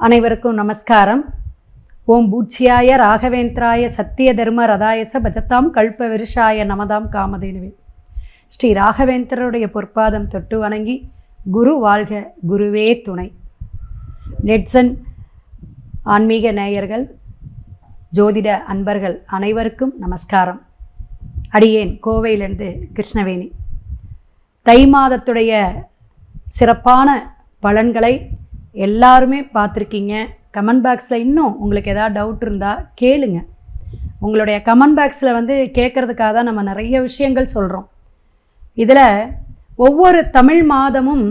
அனைவருக்கும் நமஸ்காரம். ஓம் பூஜ்யாய ராகவேந்திராய சத்திய தர்ம ரதாயச பஜத்தாம் கல்ப விருஷாய நமதாம் காமதேனுவே. ஸ்ரீ ராகவேந்திரருடைய பொற்பாதம் தொட்டு வணங்கி குரு வாழ்க, குருவே துணை. நெட்சன் ஆன்மீக நேயர்கள், ஜோதிட அன்பர்கள் அனைவருக்கும் நமஸ்காரம். அடியேன் கோவையிலிருந்து கிருஷ்ணவேணி. தை மாதத்துடைய சிறப்பான பலன்களை எல்லாருமே பார்த்துருக்கீங்க. கமெண்ட் பாக்ஸில் இன்னும் உங்களுக்கு எதாவது டவுட் இருந்தால் கேளுங்க. உங்களுடைய கமெண்ட் பாக்ஸில் கேட்குறதுக்காக தான் நம்ம நிறைய விஷயங்கள் சொல்கிறோம். இதில் ஒவ்வொரு தமிழ் மாதமும்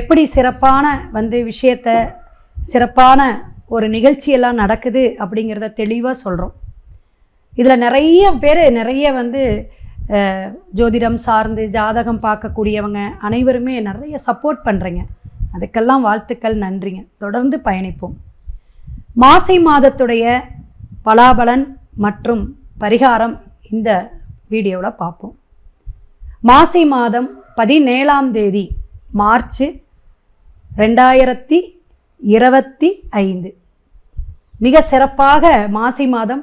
எப்படி சிறப்பான விஷயத்தை, சிறப்பான ஒரு நிகழ்ச்சியெல்லாம் நடக்குது அப்படிங்கிறத தெளிவாக சொல்கிறோம். இதில் நிறைய பேர் ஜோதிடம் சார்ந்து ஜாதகம் பார்க்கக்கூடியவங்க அனைவருமே நிறைய சப்போர்ட் பண்ணுறீங்க. அதுக்கெல்லாம் வாழ்த்துக்கள், நன்றிங்க. தொடர்ந்து பயணிப்போம். மாசி மாதத்துடைய பலாபலன் மற்றும் பரிகாரம் இந்த வீடியோவில் பார்ப்போம். மாசி மாதம் 17ஆம் தேதி மார்ச் 2025 மிக சிறப்பாக மாசி மாதம்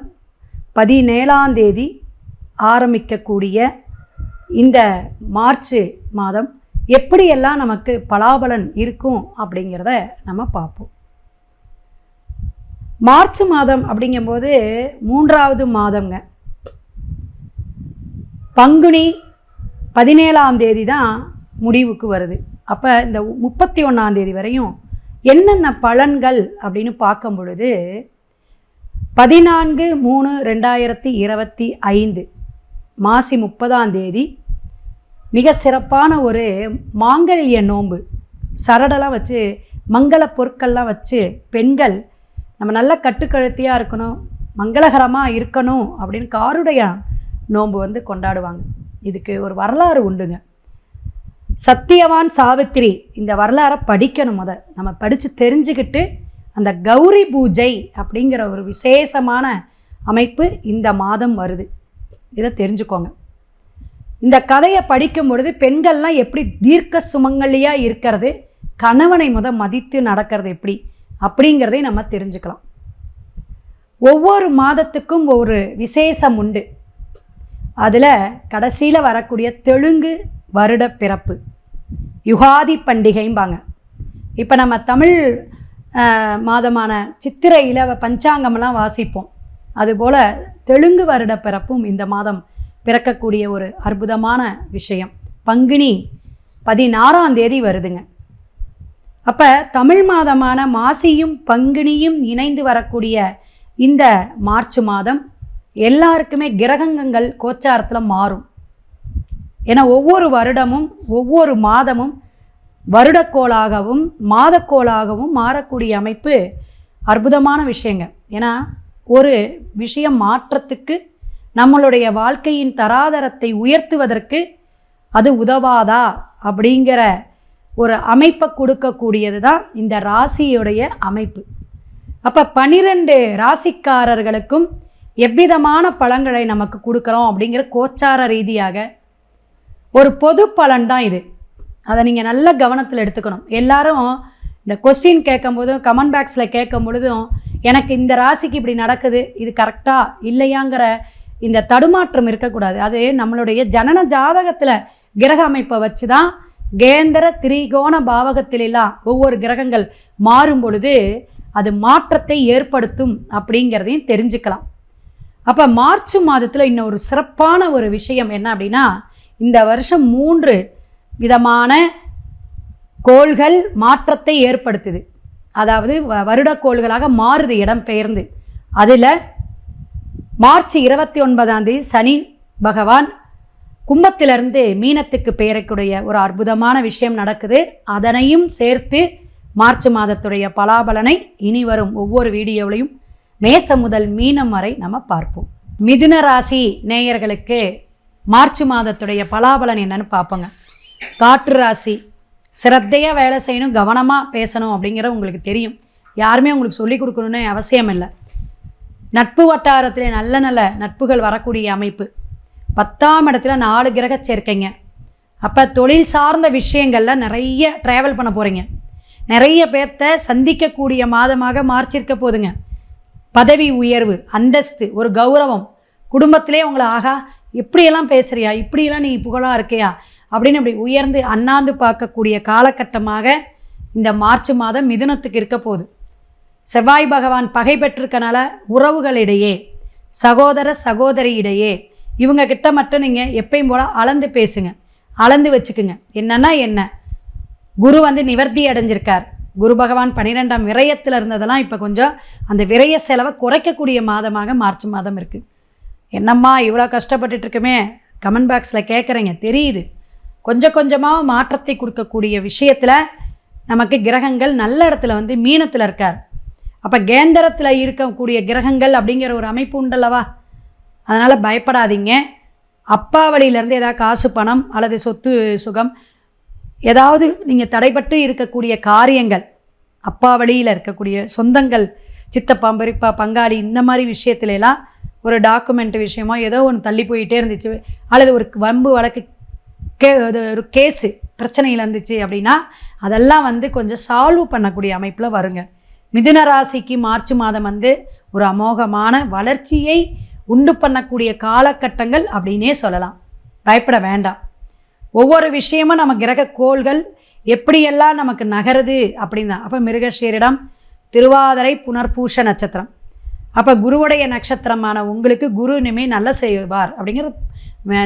17ஆம் தேதி ஆரம்பிக்கக்கூடிய இந்த மார்ச் மாதம் எப்படியெல்லாம் நமக்கு பலாபலன் இருக்கும் அப்படிங்கிறத நம்ம பார்ப்போம். மார்ச் மாதம் அப்படிங்கும்போது 3வது மாதங்க. பங்குனி 17ஆம் தேதி தான் முடிவுக்கு வருது. அப்போ இந்த 31ஆம் தேதி வரையும் என்னென்ன பலன்கள் அப்படின்னு பார்க்கும் பொழுது 14/3/2025 மாசி 30ஆம் தேதி மிக சிறப்பான ஒரு மாங்கல்ய நோன்பு, சரடெல்லாம் வச்சு மங்கள பொருட்கள்லாம் வச்சு பெண்கள் நம்ம நல்ல கட்டுக்கழுத்தியாக இருக்கணும், மங்களகரமாக இருக்கணும் அப்படின்னு காருடைய நோன்பு கொண்டாடுவாங்க. இதுக்கு ஒரு வரலாறு உண்டுங்க. சத்தியவான் சாவித்திரி இந்த வரலாறை படிக்கணும். நம்ம படித்து தெரிஞ்சுக்கிட்டு அந்த கௌரி பூஜை அப்படிங்கிற ஒரு விசேஷமான அமைப்பு இந்த மாதம் வருது. இதை தெரிஞ்சுக்கோங்க. இந்த கதையை படிக்கும் பொழுது பெண்கள்லாம் எப்படி தீர்க்க சுமங்கலியாக இருக்கிறது, கணவனை மதித்து நடக்கிறது எப்படி அப்படிங்கிறதை நம்ம தெரிஞ்சுக்கலாம். ஒவ்வொரு மாதத்துக்கும் ஒரு விசேஷம் உண்டு. அதில் கடைசியில் வரக்கூடிய தெலுங்கு வருட பிறப்பு யுகாதி பண்டிகைம்பாங்க. இப்போ நம்ம தமிழ் மாதமான சித்திரையில் பஞ்சாங்கமெல்லாம் வாசிப்போம். அதுபோல் தெலுங்கு வருட பிறப்பும் இந்த மாதம் பிறக்கக்கூடிய ஒரு அற்புதமான விஷயம். பங்குனி 16ஆம் தேதி வருதுங்க. அப்போ தமிழ் மாதமான மாசியும் பங்குனியும் இணைந்து வரக்கூடிய இந்த மார்ச் மாதம் எல்லாருக்குமே கிரகங்கள் கோச்சாரத்தில் மாறும். ஏன்னா ஒவ்வொரு வருடமும் ஒவ்வொரு மாதமும் வருடக்கோளாகவும் மாதக்கோளாகவும் மாறக்கூடிய அமைப்பு அற்புதமான விஷயங்க. ஏன்னா ஒரு விஷயம் மாற்றத்துக்கு, நம்மளுடைய வாழ்க்கையின் தராதரத்தை உயர்த்துவதற்கு அது உதவாதா அப்படிங்கிற ஒரு அமைப்பை கொடுக்கக்கூடியது தான் இந்த ராசியுடைய அமைப்பு. அப்போ 12 ராசிக்காரர்களுக்கும் எவ்விதமான பலன்களை நமக்கு கொடுக்குறோம் அப்படிங்கிற கோச்சார ரீதியாக ஒரு பொது பலன் தான் இது. அதை நீங்கள் நல்ல கவனத்தில் எடுத்துக்கணும். எல்லாரும் இந்த கொஸ்டின் கேட்கும்போதும் கமெண்ட் பாக்ஸில் கேட்கும் பொழுதும் எனக்கு இந்த ராசிக்கு இப்படி நடக்குது, இது கரெக்டாக இல்லையாங்கிற இந்த தடுமாற்றம் இருக்கக்கூடாது. அது நம்மளுடைய ஜனன ஜாதகத்தில் கிரக அமைப்பை வச்சு தான் கேந்திர திரிகோண பாவகத்திலெல்லாம் ஒவ்வொரு கிரகங்கள் மாறும் பொழுது அது மாற்றத்தை ஏற்படுத்தும் அப்படிங்கிறதையும் தெரிஞ்சுக்கலாம். அப்போ மார்ச் மாதத்தில் இன்னொரு சிறப்பான ஒரு விஷயம் என்ன அப்படின்னா, இந்த வருஷம் 3 விதமான கோள்கள் மாற்றத்தை ஏற்படுத்துது. அதாவது வருடக்கோள்களாக மாறுது இடம் பெயர்ந்து. அதில் மார்ச் 29ஆம் தேதி சனி பகவான் கும்பத்திலிருந்து மீனத்துக்கு பெயரக்கூடிய ஒரு அற்புதமான விஷயம் நடக்குது. அதனையும் சேர்த்து மார்ச் மாதத்துடைய பலாபலனை இனி வரும் ஒவ்வொரு வீடியோவிலையும் மேசம் முதல் மீனம் வரை நம்ம பார்ப்போம். மிதுன ராசி நேயர்களுக்கு மார்ச் மாதத்துடைய பலாபலன் என்னன்னு பார்ப்போங்க. காற்று ராசி, சிரத்தையாக வேலை செய்யணும், கவனமாக பேசணும் அப்படிங்கிற உங்களுக்கு தெரியும். யாருமே உங்களுக்கு சொல்லிக் கொடுக்கணுன்னு அவசியம் இல்லை. நட்பு வட்டாரத்தில் நல்ல நல்ல நட்புகள் வரக்கூடிய அமைப்பு. 10ஆம் இடத்துல 4 கிரக சேர்க்கைங்க. அப்போ தொழில் சார்ந்த விஷயங்களில் நிறைய ட்ராவல் பண்ண போகிறீங்க. நிறைய பேர்த்த சந்திக்கக்கூடிய மாதமாக மார்ச் இருக்க போதுங்க. பதவி உயர்வு, அந்தஸ்து, ஒரு கௌரவம், குடும்பத்திலே உங்களை ஆகா இப்படியெல்லாம் பேசுகிறியா, இப்படியெல்லாம் நீ புகழாக இருக்கியா அப்படின்னு அப்படி உயர்ந்து அண்ணாந்து பார்க்கக்கூடிய காலகட்டமாக இந்த மார்ச் மாதம் மிதுனத்துக்கு இருக்க போகுது. செவ்வாய் பகவான் பகை பெற்றிருக்கனால உறவுகளிடையே, சகோதர சகோதரியிடையே இவங்க கிட்ட மட்டும் நீங்கள் எப்பயும் போல் அளந்து பேசுங்க, அளந்து வச்சுக்குங்க. என்னன்னா என்ன, குரு வந்து நிவர்த்தி அடைஞ்சிருக்கார். குரு பகவான் 12ஆம் விரயத்தில் இருந்ததெல்லாம் இப்போ கொஞ்சம் அந்த விரய செலவை குறைக்கக்கூடிய மாதமாக மார்ச் மாதம் இருக்குது. என்னம்மா இவ்வளோ கஷ்டப்பட்டுட்டு இருக்குமே கமெண்ட் பாக்ஸில் கேட்குறீங்க, தெரியுது. கொஞ்சம் கொஞ்சமாக மாற்றத்தை கொடுக்கக்கூடிய விஷயத்தில் நமக்கு கிரகங்கள் நல்ல இடத்துல வந்து மீனத்தில் இருக்கார். அப்போ கேந்திரத்தில் இருக்கக்கூடிய கிரகங்கள் அப்படிங்கிற ஒரு அமைப்பு உண்டல்லவா, அதனால் பயப்படாதீங்க. அப்பா வழியிலேருந்து ஏதாவது காசு பணம் அல்லது சொத்து சுகம் ஏதாவது நீங்கள் தடைப்பட்டு இருக்கக்கூடிய காரியங்கள், அப்பா வழியில் இருக்கக்கூடிய சொந்தங்கள், சித்தப்பா பெரியப்பா பங்காளி இந்த மாதிரி விஷயத்துலலாம் ஒரு டாக்குமெண்ட் விஷயமோ ஏதோ ஒன்று தள்ளி போயிட்டே இருந்துச்சு, அல்லது ஒரு வம்பு வழக்கு ஒரு கேஸு பிரச்சனையில் இருந்துச்சு அப்படின்னா அதெல்லாம் வந்து கொஞ்சம் சால்வ் பண்ணக்கூடிய அமைப்பில் வருங்க. மிதுன ராசிக்கு மார்ச் மாதம் வந்து ஒரு அமோகமான வளர்ச்சியை உண்டு பண்ணக்கூடிய காலகட்டங்கள் அப்படின்னே சொல்லலாம். பயப்பட வேண்டாம். ஒவ்வொரு விஷயமும் நம்ம கிரக கோள்கள் எப்படியெல்லாம் நமக்கு நகருது அப்படின்னா, அப்போ மிருகஷீரிடம், திருவாதிரை, புனர்பூஷ நட்சத்திரம், அப்போ குருவுடைய நட்சத்திரமான உங்களுக்கு குரு இனிமேல் நல்ல செய்வார் அப்படிங்கிறது.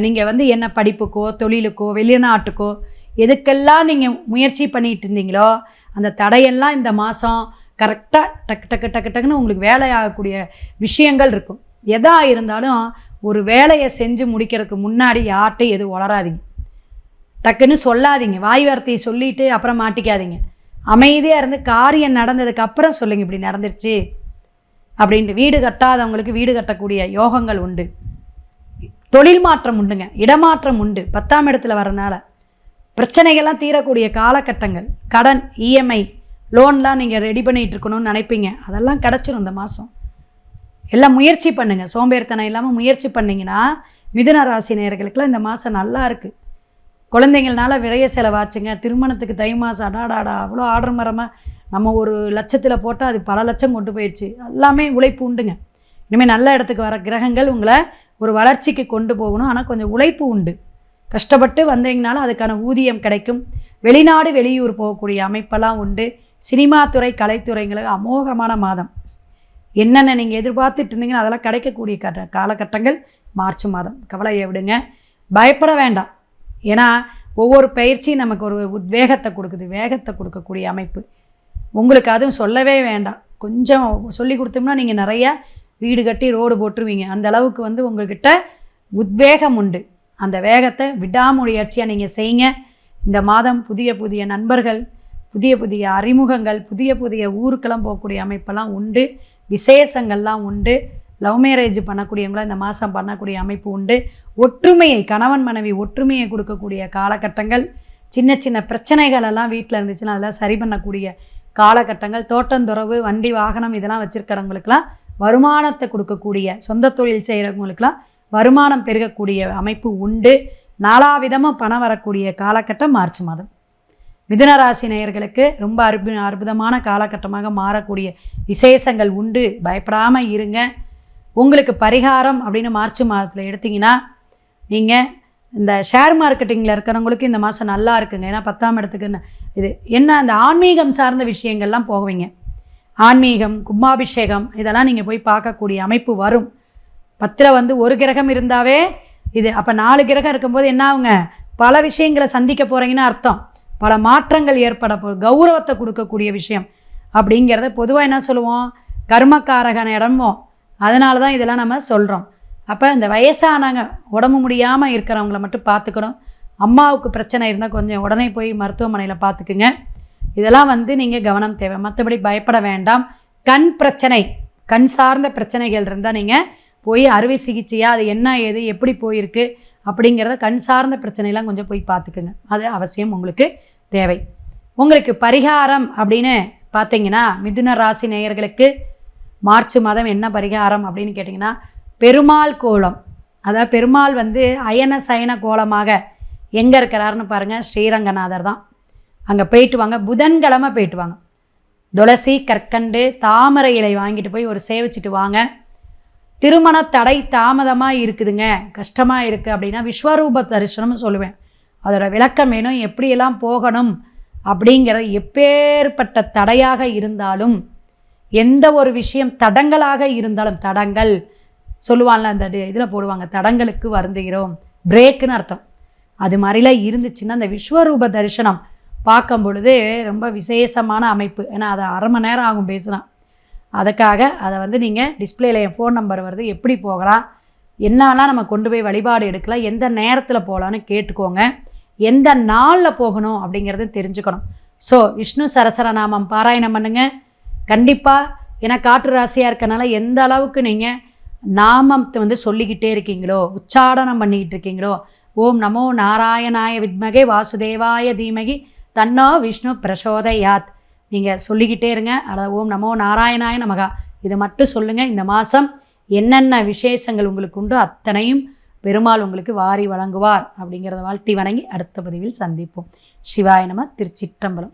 நீங்கள் வந்து என்ன படிப்புக்கோ தொழிலுக்கோ வெளிநாட்டுக்கோ எதுக்கெல்லாம் நீங்கள் முயற்சி பண்ணிகிட்டு இருந்தீங்களோ அந்த தடையெல்லாம் இந்த மாதம் கரெக்டாக டக்கு டக்கு டக்கு டக்குன்னு உங்களுக்கு வேலையாகக்கூடிய விஷயங்கள் இருக்கும். எதாக இருந்தாலும் ஒரு வேலையை செஞ்சு முடிக்கிறதுக்கு முன்னாடி யார்கிட்டையும் எதுவும் வளராதிங்க, டக்குன்னு சொல்லாதீங்க, வாய் வார்த்தையை சொல்லிவிட்டு அப்புறம் மாட்டிக்காதீங்க. அமைதியாக இருந்து காரியம் நடந்ததுக்கு அப்புறம் சொல்லுங்கள் இப்படி நடந்துருச்சு அப்படின்ட்டு. வீடு கட்டாதவங்களுக்கு வீடு கட்டக்கூடிய யோகங்கள் உண்டு, தொழில் மாற்றம் உண்டுங்க, இடமாற்றம் உண்டு. 10ஆம் இடத்துல வரனால பிரச்சனைகள்லாம் தீரக்கூடிய காலகட்டங்கள். கடன், இஎம்ஐ, லோன்லாம் நீங்கள் ரெடி பண்ணிகிட்டு இருக்கணும்னு நினைப்பீங்க, அதெல்லாம் கிடச்சிரும் இந்த மாதம். எல்லாம் முயற்சி பண்ணுங்கள், சோம்பேறித்தனம் இல்லாமல் முயற்சி பண்ணிங்கன்னா மிதுன ராசி நேயர்களுக்கெல்லாம் இந்த மாதம் நல்லா இருக்குது. குழந்தைங்கள்னால விரைய செலவாச்சுங்க. திருமணத்துக்கு தை மாதம் அடாடாடா அவ்வளோ ஆர்டர் மரமாக நம்ம ஒரு லட்சத்தில் போட்டால் அது பல லட்சம் கொண்டு போயிடுச்சு. எல்லாமே உழைப்பு உண்டுங்க. இனிமேல் நல்ல இடத்துக்கு வர கிரகங்கள் உங்களை ஒரு வளர்ச்சிக்கு கொண்டு போகணும். ஆனால் கொஞ்சம் உழைப்பு உண்டு. கஷ்டப்பட்டு வந்தீங்கனாலும் அதுக்கான ஊதியம் கிடைக்கும். வெளிநாடு வெளியூர் போகக்கூடிய அமைப்பெல்லாம் உண்டு. சினிமா துறை, கலைத்துறைங்களுக்கு அமோகமான மாதம். என்னென்ன நீங்கள் எதிர்பார்த்துட்டு இருந்தீங்கன்னா அதெல்லாம் கிடைக்கக்கூடிய காலகட்டங்கள் மார்ச் மாதம். கவலையை விடுங்க, பயப்பட வேண்டாம். ஏன்னா ஒவ்வொரு பயிற்சியும் நமக்கு ஒரு உத்வேகத்தை கொடுக்குது, வேகத்தை கொடுக்கக்கூடிய அமைப்பு. உங்களுக்கு அதுவும் சொல்லவே வேண்டாம். கொஞ்சம் சொல்லி கொடுத்தோம்னா நீங்கள் நிறையா வீடு கட்டி ரோடு போட்டுருவீங்க. அந்த அளவுக்கு வந்து உங்கள்கிட்ட உத்வேகம் உண்டு. அந்த வேகத்தை விடாமுயற்சியாக நீங்கள் செய்யுங்க. இந்த மாதம் புதிய புதிய நண்பர்கள், புதிய புதிய அறிமுகங்கள், புதிய புதிய ஊருக்கெல்லாம் போகக்கூடிய அமைப்பெல்லாம் உண்டு. விசேஷங்கள்லாம் உண்டு. லவ் மேரேஜ் பண்ணக்கூடியவங்களாம் இந்த மாதம் பண்ணக்கூடிய அமைப்பு உண்டு. ஒற்றுமையை, கணவன் மனைவி ஒற்றுமையை கொடுக்கக்கூடிய காலகட்டங்கள். சின்ன சின்ன பிரச்சனைகளெல்லாம் வீட்டில் இருந்துச்சுன்னா அதெல்லாம் சரி பண்ணக்கூடிய காலகட்டங்கள். தோட்டந்துறவு, வண்டி வாகனம் இதெல்லாம் வச்சுருக்கிறவங்களுக்கெல்லாம் வருமானத்தை கொடுக்கக்கூடிய, சொந்த தொழில் செய்கிறவங்களுக்கெல்லாம் வருமானம் பெருகக்கூடிய அமைப்பு உண்டு. நாலாவிதமாக பணம் வரக்கூடிய காலகட்டம் மார்ச் மாதம். மிதுன ராசி நேயர்களுக்கு ரொம்ப அற்புதமான காலகட்டமாக மாறக்கூடிய விசேஷங்கள் உண்டு. பயப்படாமல் இருங்க. உங்களுக்கு பரிகாரம் அப்படின்னு மார்ச் மாதத்தில் எடுத்திங்கன்னா, நீங்கள் இந்த ஷேர் மார்க்கெட்டிங்கில் இருக்கிறவங்களுக்கு இந்த மாதம் நல்லா இருக்குங்க. ஏன்னா 10ஆம் இடத்துக்கு இது என்ன, அந்த ஆன்மீகம் சார்ந்த விஷயங்கள்லாம் போவீங்க. ஆன்மீகம், கும்பாபிஷேகம் இதெல்லாம் நீங்கள் போய் பார்க்கக்கூடிய அமைப்பு வரும். 10ல் வந்து ஒரு கிரகம் இருந்தாவே இது. அப்போ 4 கிரகம் இருக்கும்போது என்ன ஆகுங்க, பல விஷயங்களை சந்திக்க போகிறீங்கன்னு அர்த்தம். பல மாற்றங்கள் ஏற்பட கௌரவத்தை கொடுக்கக்கூடிய விஷயம் அப்படிங்கிறத பொதுவாக என்ன சொல்லுவோம், கர்மக்காரகன இடமோ. அதனால தான் இதெல்லாம் நம்ம சொல்கிறோம். அப்போ இந்த வயசானாங்க, உடம்பு முடியாமல் இருக்கிறவங்கள மட்டும் பார்த்துக்கணும். அம்மாவுக்கு பிரச்சனை இருந்தால் கொஞ்சம் உடனே போய் மருத்துவமனையில் பார்த்துக்குங்க. இதெல்லாம் வந்து நீங்கள் கவனம் தேவை. மற்றபடி பயப்பட வேண்டாம். கண் பிரச்சனை, கண் சார்ந்த பிரச்சனைகள் இருந்தால் நீங்கள் போய் அறுவை சிகிச்சையாக அது என்ன ஏது எப்படி போயிருக்கு அப்படிங்கிறத கண் சார்ந்த பிரச்சனைலாம் கொஞ்சம் போய் பார்த்துக்குங்க. அது அவசியம் உங்களுக்கு தேவை. உங்களுக்கு பரிகாரம் அப்படின்னு பார்த்தீங்கன்னா, மிதுன ராசி நேயர்களுக்கு மார்ச் மாதம் என்ன பரிகாரம் அப்படின்னு கேட்டிங்கன்னா, பெருமாள் கோலம். அதாவது பெருமாள் வந்து அயன சயன கோலமாக எங்கே இருக்கிறாருன்னு பாருங்கள், ஸ்ரீரங்கநாதர் தான். அங்கே போயிட்டு வாங்க, புதன்கிழமை போயிட்டு வாங்க. துளசி, கற்கண்டு, தாமரை இலை வாங்கிட்டு போய் ஒரு சேவிச்சிட்டு வாங்க. திருமண தடை தாமதமாக இருக்குதுங்க, கஷ்டமாக இருக்குது அப்படின்னா விஸ்வரூப தரிசனம்னு சொல்லுவேன். அதோட விளக்கம் வேணும், எப்படியெல்லாம் போகணும் அப்படிங்கிறது. எப்பேற்பட்ட தடையாக இருந்தாலும், எந்த ஒரு விஷயம் தடங்களாக இருந்தாலும், தடங்கள் சொல்லுவாங்கள்ல, அந்த இதில் போடுவாங்க, தடங்களுக்கு வருந்துகிறோம், பிரேக்குன்னு அர்த்தம். அது மாதிரிலாம் இருந்துச்சுன்னா அந்த விஸ்வரூப தரிசனம் பார்க்கும் பொழுது ரொம்ப விசேஷமான அமைப்பு. ஏன்னா அதை 1/2 மணி நேரம் ஆகும் பேசினா. அதுக்காக அதை நீங்கள் டிஸ்பிளேயில் என் ஃபோன் நம்பர் வருது, எப்படி போகலாம், என்னெல்லாம் நம்ம கொண்டு போய் வழிபாடு எடுக்கலாம், எந்த நேரத்தில் போகலான்னு கேட்டுக்கோங்க. எந்த நாளில் போகணும் அப்படிங்கிறத தெரிஞ்சுக்கணும். ஸோ விஷ்ணு சரசரநாமம் பாராயணம் பண்ணுங்கள் கண்டிப்பாக. ஏன்னா காற்று ராசியாக இருக்கனால எந்த அளவுக்கு நீங்கள் நாமத்தை சொல்லிக்கிட்டே இருக்கீங்களோ, உச்சாடனம் பண்ணிக்கிட்டு இருக்கீங்களோ, ஓம் நமோ நாராயணாய வித்மகே வாசுதேவாய தீமகி தன்னோ விஷ்ணு பிரசோதயாத் நீங்கள் சொல்லிக்கிட்டே இருங்க. அதாவது ஓம் நமோ நாராயணாய நமகா இதை மட்டும் சொல்லுங்கள். இந்த மாதம் என்னென்ன விசேஷங்கள் உங்களுக்கு உண்டோ அத்தனையும் பெருமாள் உங்களுக்கு வாரி வழங்குவார் அப்படிங்கிறத வாழ்த்தி வணங்கி அடுத்த பதிவில் சந்திப்போம். சிவாய நம. திருச்சிற்றம்பலம்.